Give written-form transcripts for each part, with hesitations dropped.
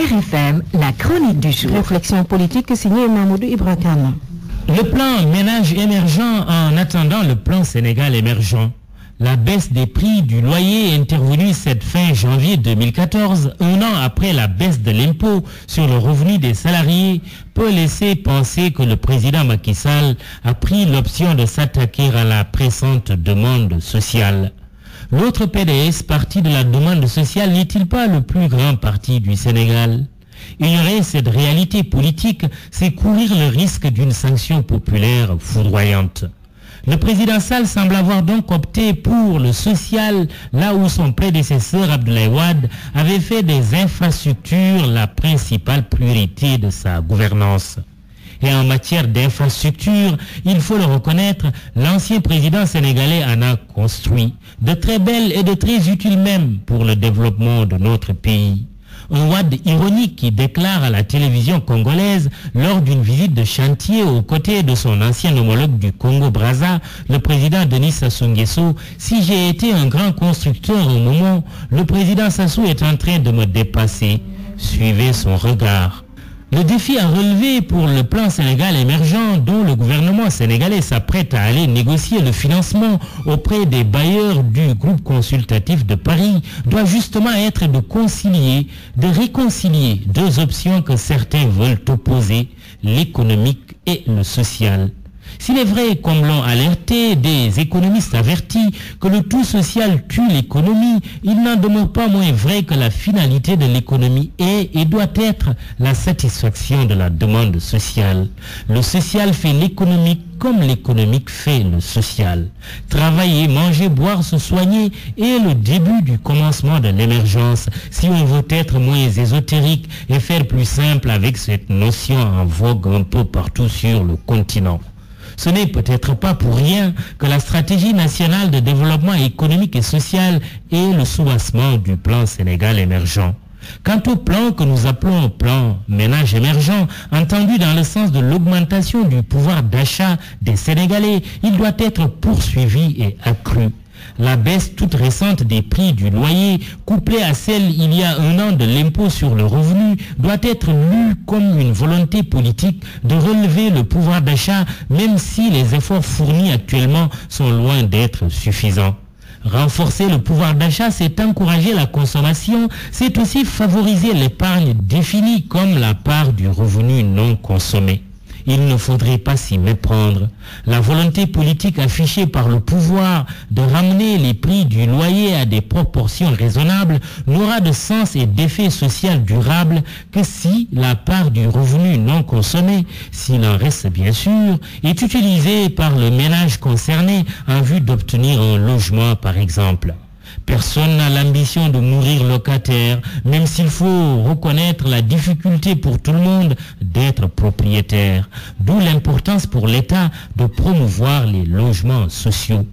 RFM, la chronique du jour. Réflexion politique signée Mahmoudou Ibrahim. Le plan ménage émergent en attendant le plan Sénégal émergent. La baisse des prix du loyer intervenue cette fin janvier 2014, un an après la baisse de l'impôt sur le revenu des salariés, peut laisser penser que le président Macky Sall a pris l'option de s'attaquer à la pressante demande sociale. L'autre PDS, parti de la demande sociale, n'est-il pas le plus grand parti du Sénégal? Ignorer cette réalité politique, c'est courir le risque d'une sanction populaire foudroyante. Le président Sall semble avoir donc opté pour le social, là où son prédécesseur Abdoulaye Wade avait fait des infrastructures la principale priorité de sa gouvernance. Et en matière d'infrastructure, il faut le reconnaître, l'ancien président sénégalais en a construit, de très belles et de très utiles même pour le développement de notre pays. Un Wade ironique qui déclare à la télévision congolaise lors d'une visite de chantier aux côtés de son ancien homologue du Congo-Brazza, le président Denis Sassou Nguesso, « Si j'ai été un grand constructeur au moment, le président Sassou est en train de me dépasser. » Suivez son regard. Le défi à relever pour le plan Sénégal émergent dont le gouvernement sénégalais s'apprête à aller négocier le financement auprès des bailleurs du groupe consultatif de Paris doit justement être de réconcilier deux options que certains veulent opposer, l'économique et le social. S'il est vrai, comme l'ont alerté des économistes avertis, que le tout social tue l'économie, il n'en demeure pas moins vrai que la finalité de l'économie est et doit être la satisfaction de la demande sociale. Le social fait l'économique comme l'économique fait le social. Travailler, manger, boire, se soigner est le début du commencement de l'émergence, si on veut être moins ésotérique et faire plus simple avec cette notion en vogue un peu partout sur le continent. Ce n'est peut-être pas pour rien que la stratégie nationale de développement économique et social est le soubassement du plan Sénégal émergent. Quant au plan que nous appelons plan ménage émergent, entendu dans le sens de l'augmentation du pouvoir d'achat des Sénégalais, il doit être poursuivi et accru. La baisse toute récente des prix du loyer, couplée à celle il y a un an de l'impôt sur le revenu, doit être lue comme une volonté politique de relever le pouvoir d'achat, même si les efforts fournis actuellement sont loin d'être suffisants. Renforcer le pouvoir d'achat, c'est encourager la consommation, c'est aussi favoriser l'épargne définie comme la part du revenu non consommé. Il ne faudrait pas s'y méprendre. La volonté politique affichée par le pouvoir de ramener les prix du loyer à des proportions raisonnables n'aura de sens et d'effet social durable que si la part du revenu non consommé, s'il en reste bien sûr, est utilisée par le ménage concerné en vue d'obtenir un logement par exemple. Personne n'a l'ambition de mourir locataire, même s'il faut reconnaître la difficulté pour tout le monde d'être propriétaire. D'où l'importance pour l'État de promouvoir les logements sociaux.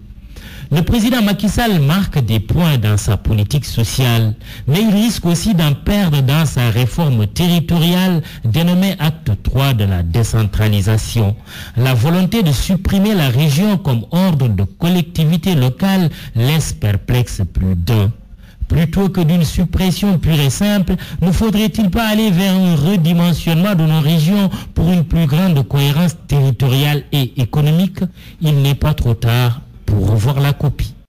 Le président Macky Sall marque des points dans sa politique sociale, mais il risque aussi d'en perdre dans sa réforme territoriale dénommée Acte 3 de la décentralisation. La volonté de supprimer la région comme ordre de collectivité locale laisse perplexe plus d'un. Plutôt que d'une suppression pure et simple, ne faudrait-il pas aller vers un redimensionnement de nos régions pour une plus grande cohérence territoriale et économique? Il n'est pas trop tard pour revoir la copie.